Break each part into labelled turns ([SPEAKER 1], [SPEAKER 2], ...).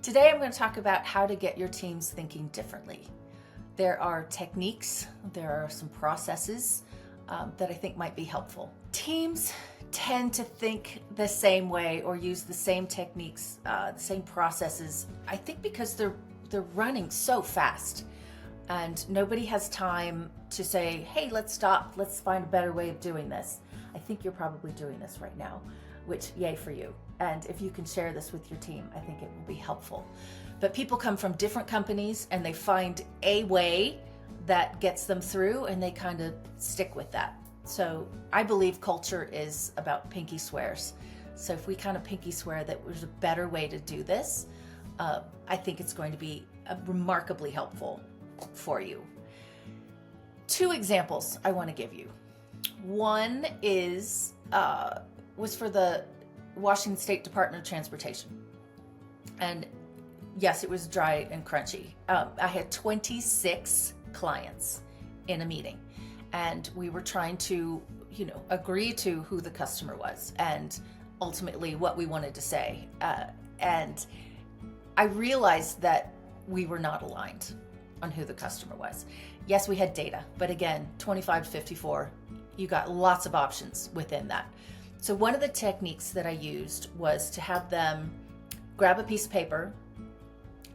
[SPEAKER 1] Today I'm going to talk about how to get your teams thinking differently. There are techniques, there are some processes that I think might be helpful. Teams tend to think the same way or use the same techniques, the same processes, I think because they're running so fast and nobody has time to say, hey, let's stop, let's find a better way of doing this. I think you're probably doing this right now, which yay for you. And if you can share this with your team, I think it will be helpful. But people come from different companies and they find a way that gets them through and they kind of stick with that. So I believe culture is about pinky swears. So if we kind of pinky swear that there's a better way to do this, I think it's going to be remarkably helpful for you. Two examples I want to give you. One is was for the Washington State Department of Transportation. And yes, it was dry and crunchy. I had 26 clients in a meeting and we were trying to, agree to who the customer was and ultimately what we wanted to say. And I realized that we were not aligned on who the customer was. Yes, we had data, but again, 25 to 54, you got lots of options within that. So one of the techniques that I used was to have them grab a piece of paper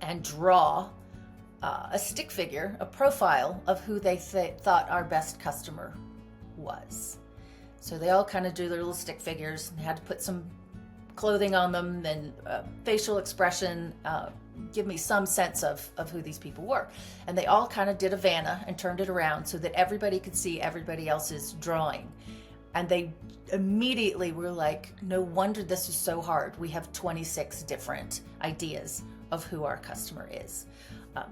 [SPEAKER 1] and draw a stick figure, a profile of who they thought our best customer was. So they all kind of do their little stick figures and had to put some clothing on them, then facial expression, give me some sense of who these people were. And they all kind of did a Vanna and turned it around so that everybody could see everybody else's drawing. And they immediately were like, no wonder this is so hard. We have 26 different ideas of who our customer is.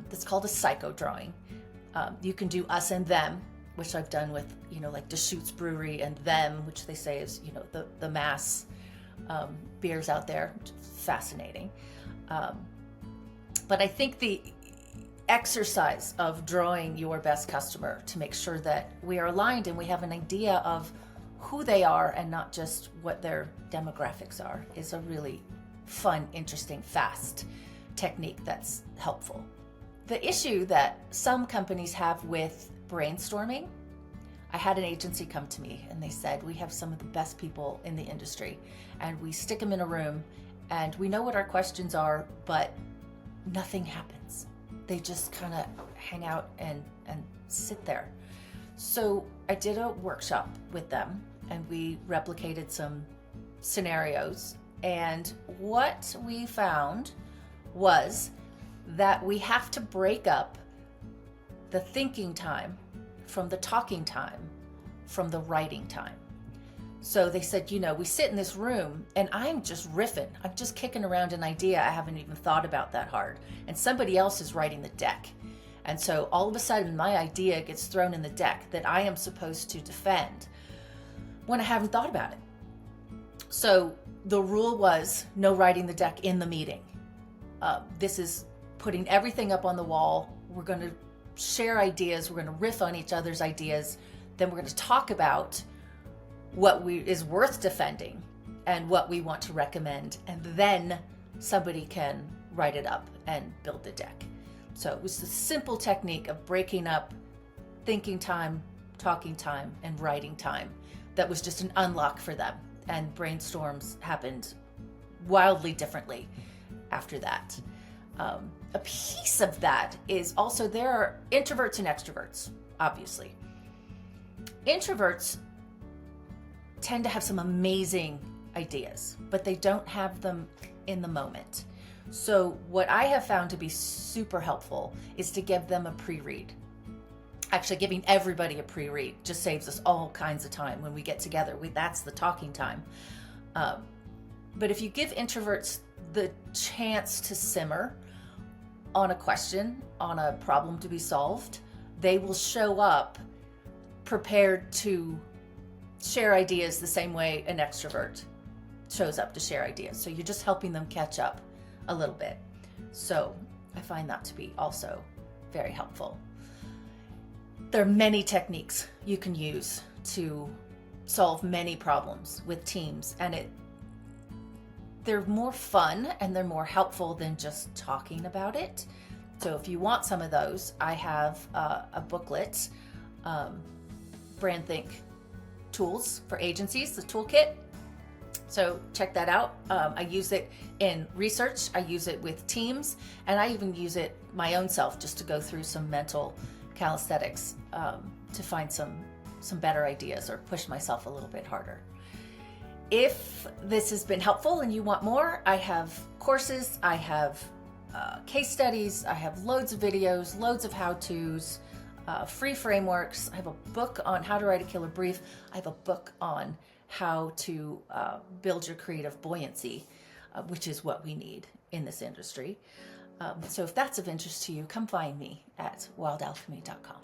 [SPEAKER 1] That's called a psycho drawing. You can do us and them, which I've done with, like Deschutes Brewery, and them, which they say is, the mass beers out there. Fascinating. But I think the exercise of drawing your best customer to make sure that we are aligned and we have an idea of who they are and not just what their demographics are is a really fun, interesting, fast technique that's helpful. The issue that some companies have with brainstorming, I had an agency come to me and they said, we have some of the best people in the industry and we stick them in a room and we know what our questions are, but nothing happens. They just kind of hang out and sit there. So I did a workshop with them and we replicated some scenarios. And what we found was that we have to break up the thinking time from the talking time from the writing time. So they said, we sit in this room and I'm just riffing. I'm just kicking around an idea I haven't even thought about that hard. And somebody else is writing the deck. And so all of a sudden my idea gets thrown in the deck that I am supposed to defend when I haven't thought about it. So the rule was no writing the deck in the meeting. This is putting everything up on the wall. We're going to share ideas. We're going to riff on each other's ideas. Then we're going to talk about what is worth defending and what we want to recommend. And then somebody can write it up and build the deck. So it was the simple technique of breaking up thinking time, talking time, and writing time. That was just an unlock for them. And brainstorms happened wildly differently after that. A piece of that is also there are introverts and extroverts, obviously. Introverts tend to have some amazing ideas, but they don't have them in the moment. So what I have found to be super helpful is to give them a pre-read. Actually, giving everybody a pre-read just saves us all kinds of time when we get together. That's the talking time. But if you give introverts the chance to simmer on a question, on a problem to be solved, they will show up prepared to share ideas the same way an extrovert shows up to share ideas. So you're just helping them catch up a little bit. So I find that to be also very helpful. There are many techniques you can use to solve many problems with teams, and they're more fun and they're more helpful than just talking about it. So if you want some of those, I have a booklet, Brand Think Tools for Agencies, the toolkit. So check that out. I use it in research, I use it with teams, and I even use it my own self just to go through some mental calisthenics to find some better ideas or push myself a little bit harder. If this has been helpful and you want more, I have courses, I have case studies, I have loads of videos, loads of how-tos, free frameworks. I have a book on how to write a killer brief. I have a book on how to build your creative buoyancy, which is what we need in this industry. So if that's of interest to you, come find me at wildalchemy.com.